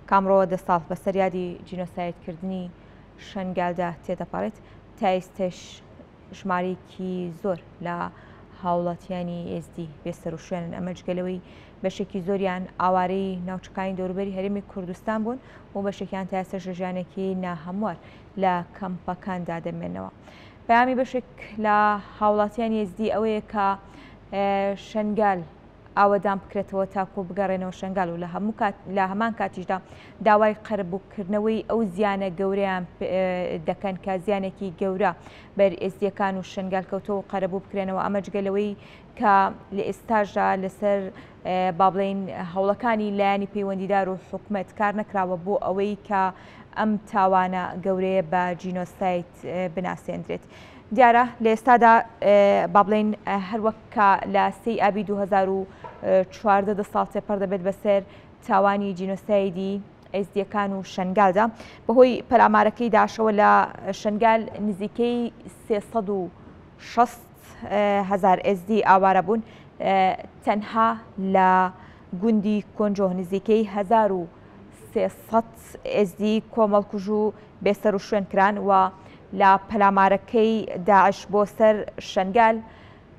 کامڕۆوە دەساڵ بەسەر یادی جینۆسایدکردنی شنگالدا تێدەپەڕێت تا ئێستش ژمارەیەکی زۆر لە هاوڵاتیانی ئێزدی بێسەر و شوێنن. ئەمە جگەلەوەی بەشێکی زۆریان ئاوارەی ناوچەکانی دەوروبەری هەرێمی کوردستان بوون و بەشێکیان تا ئێستا ژەژانێکی ناهەموار لە کەمپەکاندا دەمێنەوە. پەیامی بەشێک لە هاوڵاتیانی ئێزدی ئەوەیە کە شنگال ئاوەدان بکرێتەوە تاکو بگەڕێنەوە شنگال و لە هەمان کاتیشدا داوای قەرەبووکردنەوەی ئەو زیانە گەورەیان دەکەن کە زیانێکی گەورە بەر ئێزدیەکان و شنگال کەوتەوە و قەرەبوو بکرێنەوە. ئەمە جگەلەوەی کە لە ئێستاژدا لەسەر با بڵێن هەوڵەکانی لایەنی پەیوەندیدار و حکومەت کار نەکراوە بۆ ئەوەی کە ئەم تاوانە گەورەیە بە جینۆسایت بناسێنرێت. دیارە لە ئێستادا با بڵێن هەروەککە لە 3 ئابی 2014 دە ساڵ تێپەر دەبێت بەسەر تاوانی جینۆسایدی ئێزدیەکان و شنگالدا بەهۆی پەلامارەکەی داشەوە لە شنگال نزیکەی 360,000 ئێزدی ئاوارە بوون. تەنها لە گوندی کۆنجۆ نزیکەی 1300 ئێزدی کۆمەڵکوژ و بێسەر و شوێن کران و لە پەلامارەکەی داعش بۆ سەر شنگال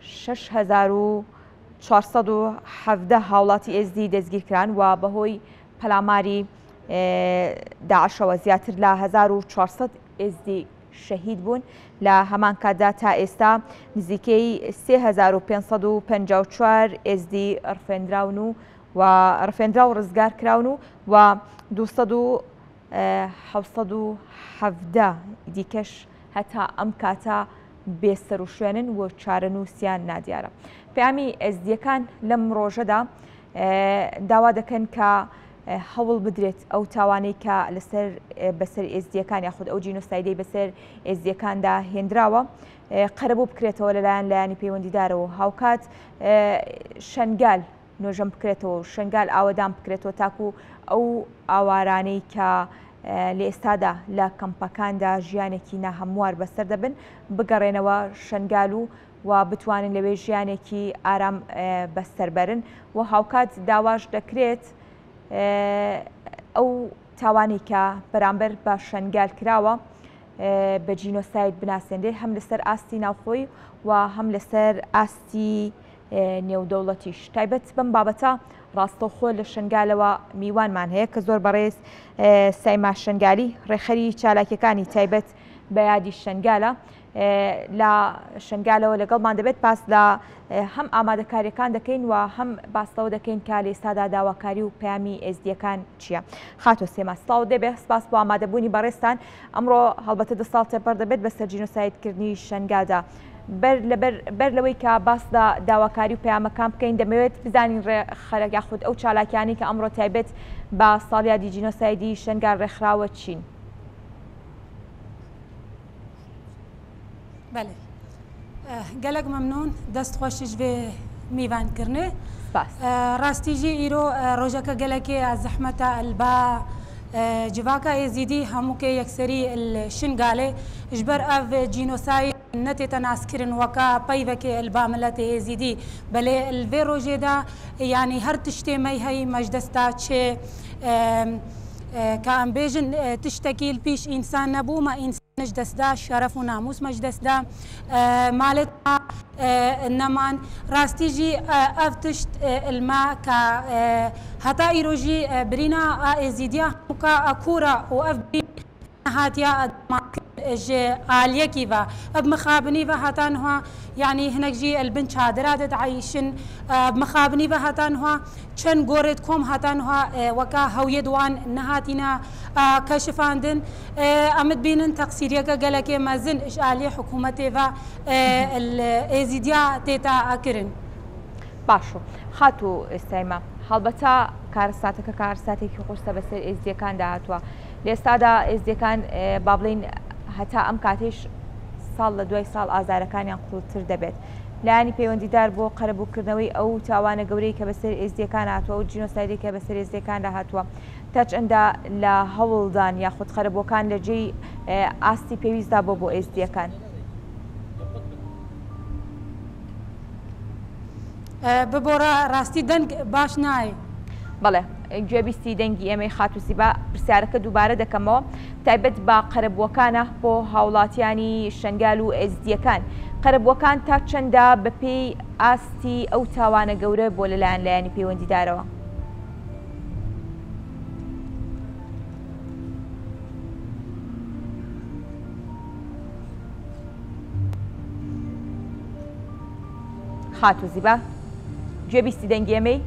6417 هاوڵاتی ئێزدی دەستگیرکران و بەهۆی پەلاماری داعشەوە زیاتر لە 1400 ئێزدی شەهید بوون. لە هەمان کاتدا تا ئێستا نزیکەی 3554 ئێزدی ڕفێنراون و ڕفێنرا و ڕزگار کراون و 717 دیکەش هەتا ئەم کاتە بێسەر و شوێنن و چارەنووسیان نادیارە. پەیامی ئێزدیەکان لەم ڕۆژەدا داوا دەکەن کە هەوڵ بدرێت ئەو تاوانەی کە بەسەر ئێزدیەکان یاخود ئەو جینۆسایدەی بەسەر ئێزدیەکاندا هێنراوە قەرەبوو بکرێتەوە لەلایەن لایەنی پەیوەندیدارەوە. هاوکات شنگال نوێژەم بکرێتەوە و شنگال ئاوەدان بکرێتەوە تاکو ئەو ئاوارانەی کە لە ئێستادا لە کەمپەکاندا ژیانێکی ناهەموار بەسەر دەبن بگەڕێنەوە شنگال و بتوانن لەوێ ژیانێکی ئارام بەسەربەرن و هاوکات داواش دەکرێت ئەو تاوانی کە بەرامبەر بە شنگال کراوە بە جینۆساید بناسێنرێت هەم لەسەر ئاستی ناوخۆی و هەم لەسەر ئاستی نێودەوڵەتیش. تایبەت بەم بابەتە ڕاستەوخۆ لە شنگالەوە میوانمان هەیە کە زۆر بەڕێز سایما شنگالی ڕێخەری چالاکیەکانی تایبەت بە یادی شنگالە لە شنگالەوە لەگەڵمان دەبێت باس لە هەم ئامادەکاریەکان دەکەین و هەم باستەوە دەکەین کە لە ئێستادا داواکاری و پەیامی ئێزدیەکان چییە. خاتۆ سێما سڵاو دەبێت سپاس بۆ ئامادەبوونی بەڕێستان. ئەمڕۆ هەڵبەتە 2 ساڵ تێپەر دەبێت بەسەر جینۆسایدکردنی شنگالدا. بەر لەوەی کە باسدا داواکاری و پەیامەکان بکەین دەمەوێت بزانین ڕێخەرە یاخود ئەو چالاکیانی کە ئەمڕۆ تایبەت بە ساڵیادی جینۆسایدی شنگال ڕێکخراوە چین. بله گەلک مەمنون دەست خۆشیش بێ میوانکردنێ ڕاستیژی ئیرۆ ڕۆژەکە گەلەکێ زەحمەتە ئەلبا جڤاکە ئێزیدی هەمووکێ یەکسەری شنگالێ ژبەر ئەڤ جینۆساید نەتێتە ناسکردن وەکە پەیڤەکێ ئەلبا ملەتێ ئێزیدی بەلێ لڤێ ڕۆژێدا یعنی هەر تشتێمەی هەی مەجدەستا چێ کە ئەم بێژن تشتێکی پیش ئینسان نەبوومە ئینسانش دەستدا شەرەف و ناموسمەش دەستدا مالێت نەمان ڕاستیژی ئەف تشت ئلما کە هەتا ئیرۆژی برینە ئێزیدیا هەمووکە ئەکوورە و ئەف هاتیە عالیەکی بە ئەب مخابنی بە هاتانها یعنی هەنێکژی ئەلبن چادرا دەدعیشن مخابنی بە هاتانها چەند گۆڕێت کۆم هاتانها وەکە هەویە دوان نەهاتینە کەشفاندن ئەمت بینن تەقسیریەکە گەلەکێ مەزن ئیشعالی حکوومەتێ بە ئێزیدیا تێتا ئەکردن. باشە خاتو ئێستایمە هەڵبەتە کارەساتەکە کارساتێکی خۆشتە بەسەر ئێزدیەکاندا هاتووە. لە ئێستادا ئێزدیەکان با بڵێن هەتا ئەم کاتێش ساڵ لە دوای ساڵ ئازارەکانیان قوڵتر دەبێت. لایەنی پەیوەندیدار بۆ قەرەبووکردنەوەی ئەو تاوانە گەورەی کە بەسەر ئێزدیەکان هاتووە و جینۆسایدی کە بەسەر ئێزدیەکاندا هاتووە تا چەندە لە هەوڵدان یاخود قەرەبووەکان لە جێی ئاستی پێویستدا بۆ ئێزدیەکان. ببۆرە ڕاستی دەنگ باش نایە. بەڵێ گوێبیستی دەنگی ئێمەی خاتووزیبا پرسیارەکە دووبارە دەکەمەوە تایبەت بە قەرەبووەکانە بۆ هاوڵاتیانی شنگال و ئێزدیەکان قەرەبووەکان تا چەندە بە پێی ئاستی ئەو تاوانە گەورە بۆ لەلایەن لایەنی پەیوەندیدارەوە؟ خاتووزیبا گوێبیستی دەنگی ئێمەی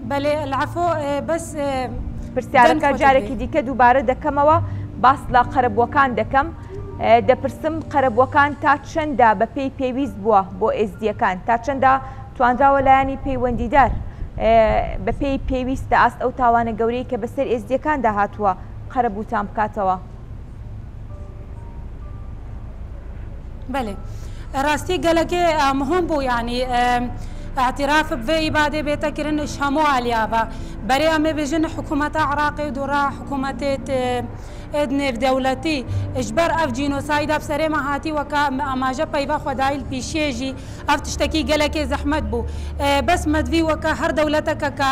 بەڵێ العفو بەس پرسیارەکە جارێکی دیکە دووبارە دەکەمەوە باس لە قەرەبووەکان دەکەم دەپرسم قەرەبووەکان تا چەندە بە پێی پێویست بووە بۆ ئێزدیەکان تا چەندە توانراوە لایەنی پەیوەندیدار بە پێی پێویستە ئاست ئەو تاوانە گەورەی کە بەسەر ئێزدیەکاندا هاتووە قەرەبووتان بکاتەوە؟ بله راستی گلکه مهم بو یعنی اعتراف به ایباده بیتا کرنش همو علیابا برای همه بجن حکومت عراقی دورا حکومت ادن دولتی اجبر اف جینوساید اف سره مهاتی وکا اماجه پیوا خدایل پیشیجی اف تشتکی گلکه زحمت بو بس مدوی وکا هر دولتك کا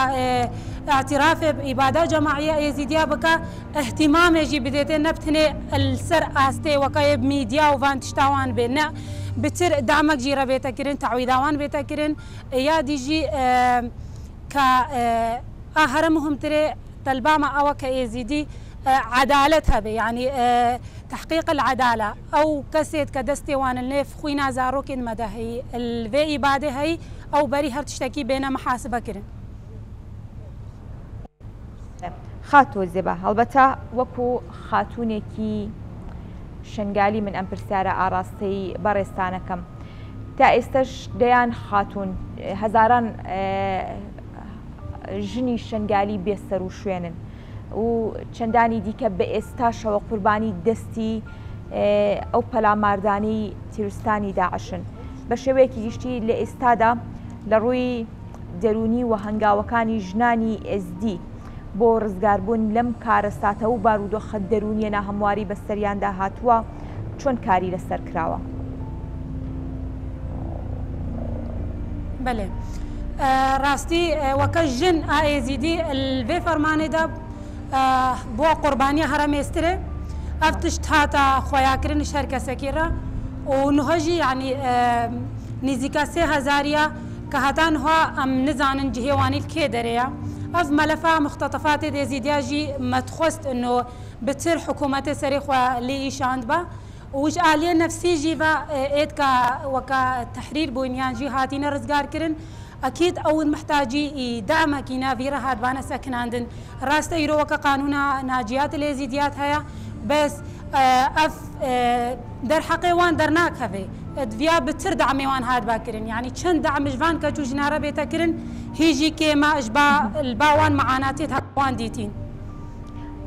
اعتراف بإبادة جماعية يزيديا بكا اهتمام يجي بديتين نبتني السر آستي وكا ميديا وفان تشتاوان بينا بتر دعمك جيرا بيتا كرين تعويداوان بيتا كرين يا ديجي كا هرمهم تري طلباما أو كيزيدي عدالتها بي يعني تحقيق العدالة أو كسيت كدستي وان النيف خوينا زاروكين مدهي الفي إبادة هي أو بري هر تشتكي بينا محاسبة كرين خاتووزیبا هەڵبەتە وەکو خاتوونێکی شنگالی من ئەم پرسیارە ئاراستەی بەڕێستانەکەم تا ئێستش دەیان خاتوون هەزاران ژنی شنگالی بێسەر و شوێنن و چەندانی دیکە بە ئێستاشەوە قوربانی دەستی ئەو پەلاماردانەی تیرستانی داعشن بە شێوەیەکی گشتی لە ئێستادا لە ڕووی دەرونی و هەنگاوەکانی ژنانی ئێزدی بۆ ڕزگاربوون لەم کارەساتە و بارودۆخە دەرونیە ناهەمواری بەسەریاندا هاتووە چۆن کاری لەسەر کراوە؟ بله راستی وەکە ژن ئایزیدی الێ فەرمانێدا بۆ قوربانی هەرەمێسترێ ئەف تشت هاتە خۆیاکردنش هەر کەسێکیرە و نهۆژی یعنی نزیکە 3000 کە هەتانها ئەم نزانن جهێوانی کێ دەرەیە أف ملفا مختطفات ديزيدياجي متخست إنه بتصير حكومات سريخوا لإيشاند با وش آلية نفسي جيبا إيد كا وكا تحرير بوينيان جي هاتينا رزقار كرن أكيد أول محتاجي دعم كينا فيرا هاد بانا سكناندن راستا يرو وكا قانونا ناجيات الازيديات هيا بس أف در حقيوان درناك هفي دفيا بتر دعميوان هاد باكرن يعني چند دعم جوان كجو جنارة بيتا كرن هيجي كيما اجبا الباوان معاناتي هاوان ديتين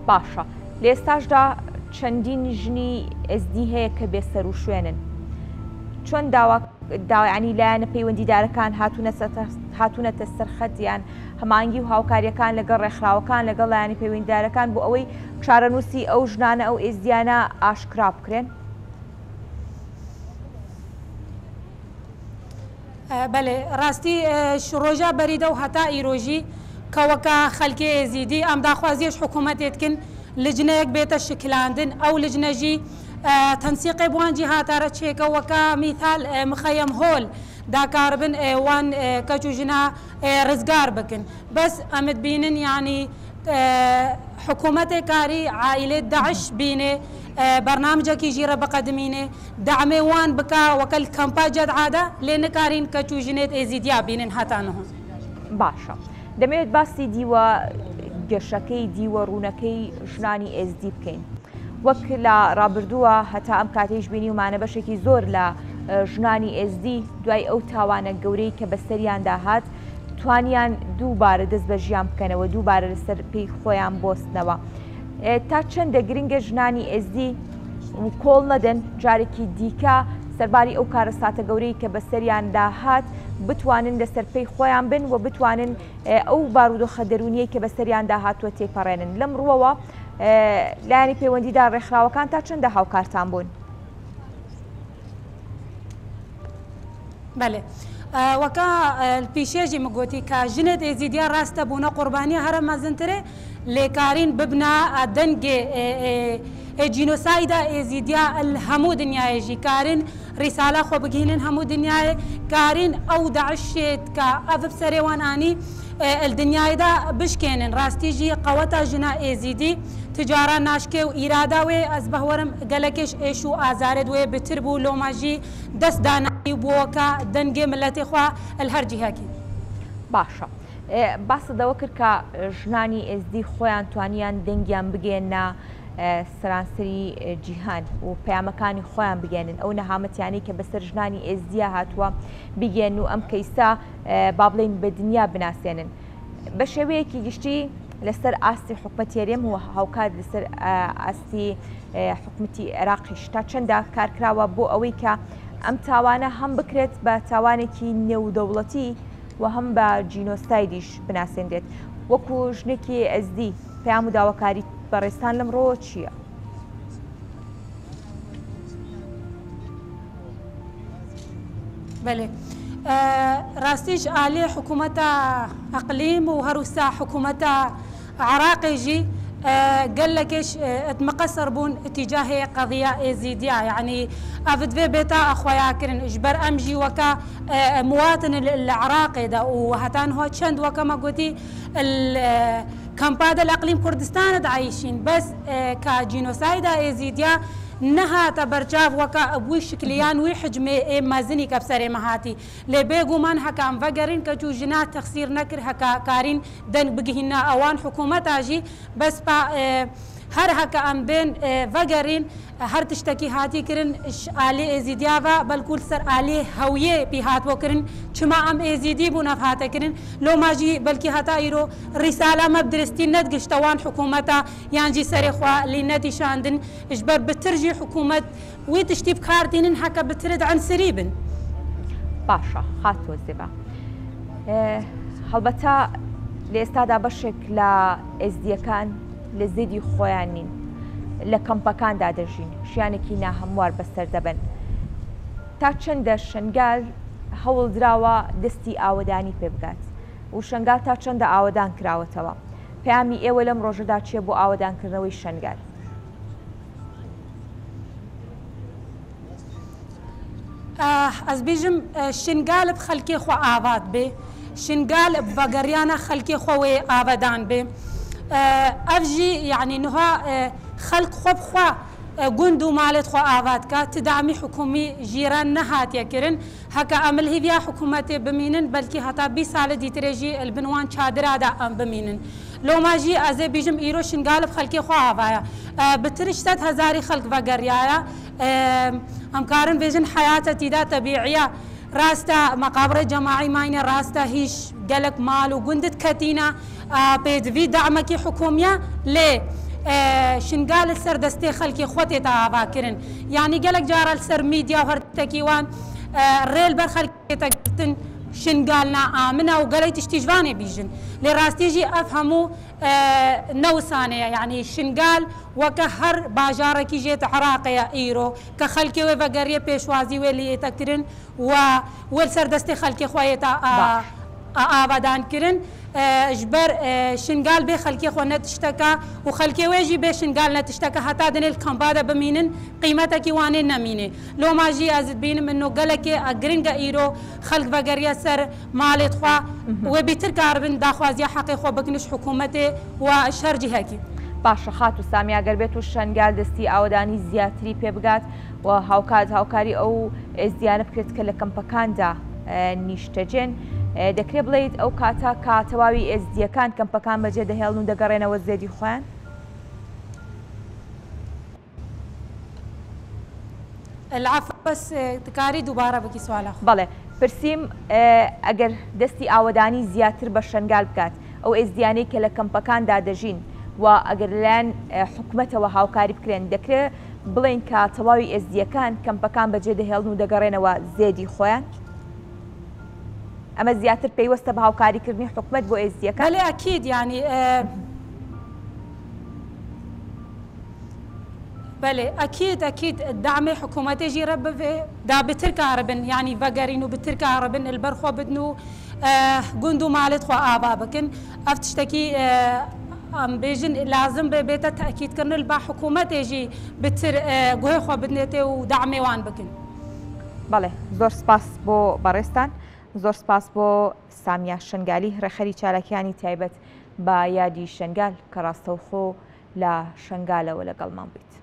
باشا لێستاشدا چەندین ژنی ئێزدی هەیە کە بێسەر و شوێنن چۆن داوایانی لایەنە پەیوەندیدارەکان هاتوونەتە سەرخەتیان هەمانگی و هاوکاریەکان لەگەڵ ڕێکخراوەکان لەگەڵ لایەنی پەیوەندیدارەکان بۆ ئەوەی چارەنووسی ئەو ژنانە ئەو ئێزدیانە ئاشکرا بکرێن؟ بله راستی شروجا بريده وحتى إيروجي كوكا خلقي زيدي أم داخوازيش حكومة يتكن لجنة بيت الشكلاندن أو لجنة جي تنسيق بوان جهات رتشيكا وكا مثال مخيم هول دا كاربن وان كجوجنا رزقار بكن بس أمد بينن يعني حكومة كاري عائلة داعش بينه برنامجك يجير بقدمينه دعمي وان بكا وكل كامباجات عادة لين كارين كجوجنات ازيديا بينن هاتانهم باشا دەمەوێت باسی دیوە گەشەکەی دیوە ڕوونەکەی ژنانی ئێزدی بکەین وەک لە ڕابردووە هەتا ئەم کاتێش بینی ومانە بەشێکی زۆر لە ژنانی ئێزدی دوای ئەو تاوانە گەورەی کە بەسەریاندا هات توانیان دووبارە دەست بە ژیان بکەنەوە دووبارە لەسەر پێی خۆیان بۆستنەوە تا چەندە گرنگە ژنانی ئێزدی کۆڵ نەدەن جارێکی دیکە سەرباری ئەو کارەساتە گەورەی کە بەسەریاندا هات بتوانن لەسەر پێی خۆیان بن و بتوانن ئەو بارودۆخە دەرونیەی کە بەسەریاندا هاتووە تێپەڕێنن لەم ڕووەوە لایەنی پەیوەندیدار ڕێکخراوەکان تا چەندە هاوکارتان بوون؟ بله وكا البيشيجي مقوتي كجنة إزيديا راستا بونا قربانية هرم مازنتري لكارين ببنا دنجي جينوسايدا إزيديا الهمو دنيا يجي كارين رسالة خو بجهنن همو دنيا كارين أو دعشت كأفب سريوان آني الدنيا دا بشكينن راستيجي قوتا جنا إزيدي تجارة ناشكي وإرادة وي أزبه ورم قلقش إيشو آزارد وي بتربو لوماجي دس داناي بوكا دنجي ملتي خوا الهرجي هاكي باشا باس دەوەکرد کە ژنانی ئێزدی خۆیان توانیان دەنگیان بگێنە سەرانسەری جیهان و پەیامەکانی خۆیان بگێنن ئەو نەهامەتیانەی کە بەسەر ژنانی ئێزدیە هاتووە بگێن و ئەم کەیسا با بڵێن بە دنیا بناسێنن بە شێوەیەکی گشتی لەسەر ئاستی حکومەتێرێم و هاوکات لەسەر ئاستی حکومەتی عێراقیش تا چەندە کارکراوە بۆ ئەوەی کە ئەم تاوانە هەم بکرێت بە تاوانێکی نێودەوڵەتی و هەم بە جینۆسایدیش بناسێنرێت وەکو ژنێکی ئەزدی پەیام و داواکاری بەڕێستان لەمڕۆ چییە؟ بله راستيش عليه حكومة أقليم وهروسا حكومة عراقي جي قال لك ايش مقصر بون اتجاه قضيه ازيديا يعني افد في بيتا اخويا كرن اجبر امجي وكا مواطن العراقي دا وهتان هو تشند وكا ما قلتي كامبادا الاقليم كردستان عايشين بس كجينوسايدا ازيديا نها تبرجاف وكا ابوي شكليان وي حجمي مازني كبسري مهاتي لبيغو من هكا ام فقرين كجو جنات تخسير نكر هكا كارين دن بقيهنا اوان حكومة جي بس با هر هكا ام بين فقرين هر تشتكي هاتي كرن آلي ازيديافا بل كل سر آلي هوية بي هات وكرن چما ام ازيدي بو نفهاتا كرن لو ما جي بلكي هتا ايرو رسالة مبدرستين ندقشتوان حكومتا يانجي سريخوا لنتي شاندن اجبر بترجي حكومة ويتشتي بكاردين هكا بترد عن سريبن باشا خاتو الزبا هەڵبەتە لە ئێستادا بەشێک لە ئێزدیەکان لە زێدی خۆیان نین لە کەمپەکاندا دەژین ژیانێکی ناهەموار بەسەر دەبن تا چەندە شنگال هەوڵ دراوە دەستی ئاوەدانی پێ بگات و شنگال تا چەندە ئاوەدان کراوەتەوە پەیامی ئێوە لەم ڕۆژەدا چیە بۆ ئاوەدانکردنەوەی شنگال از بيجم شنقال بخلكي خو آباد بي شنقال بقريانا خلكي خوي آبادان بي أفجي يعني نها خلق خوب خوا قندو مالت خو آباد كا تدعمي حكومي جيران نهات يكرن هكا عمل هي بيا حكومتي بمينن بلكي هتا 20 سال دي تريجي البنوان شادر دا ام بمينن لو ما جي ازي بيجم ايرو شنقال بخلكي خو آبايا بترش 3000 خلق بقريايا ام كارن بيجن حياته تيدا طبيعيه راستا مقابر جماعي ماينه راستا هيش قالك مال وقندت كتينا بيد في دعمك حكوميه ليه شنقال السر دستي خلكي خوتي تابا كرن يعني قالك جار السر ميديا وهرتكيوان ريل بر خلكي تكتن شنقالنا آمنة وقالي تشتيجواني بيجن لراستيجي أفهموا نوسانية يعني شنقال وكهر باجاركي جيت عراقية إيرو كخلكي وفقرية بيشوازي واللي تكترن والسر دستي خلكي خويتا آبادان كرن اجبر شنقال بي خلكي خو نتشتكى وخلكي ويجي بي شنقال نتشتكى حتى دن الكمبادا بمينن قيمتك وانين نمينه لو ما جي ازد بين منه قالكي اجرينغا ايرو خلق بقريا سر مالت خوا وبيتر كاربن داخوازي حقي خو بكنش حكومتي وشرجي هكي باشە خات و سامیا گەر بێت و شەنگال دەستی ئاوەدانی زیاتری پێ بگات و هاوکاری ئەو ئێزدیانە بکرێت کە لە کەمپەکاندا نیشتەجێن دەکرێت بڵێیت ئەو کاتا کاتەواوی ئێزدیەکان کەمپەکان بەجێ دەهێڵن و دەگەڕێنەوە زێدی خۆیان العفو بس تكاري دوباره بكي سؤال اخر بەڵێ پرسییم ئەگەر دەستی ئاوەدانی زیاتر بە شەنگال بکات ئەو ئێزدیانەی کە لە کەمپەکاندا دەژین و ئەگەر لەلایەن حکومەتەوە هاوکاری بکرێن دەکرێت بڵێن کە تەواوی ئێزدیەکان کەمپەکان بەجێ دەهێڵن و دەگەڕێنەوە زێدی خۆیان ئەمە زیاتر پێیوەستە بە هاوکاریکردنی حکومەت بۆ ئێزدیەکان بەڵێ ئەکید يعني بله اكيد الدعم حكومتي جي رب دا بتركا ربن يعني فقرينو بتركا ربن البرخو بدنو قندو مالت خو آبا بكن افتشتكي ام بيجن لازم ببيتا تاكيد كرن البا حكومتي جي بتر قوي خو بدنيتي ودعمي وان بكن. بله زور سپاس بو بارستان، زور سپاس بو سامیا شنگالی ڕێخەری چالاکیانی تایبەت با یادی شنگال کە ڕاستەوخۆ لە شنگالەوە لەگەڵمان بیت.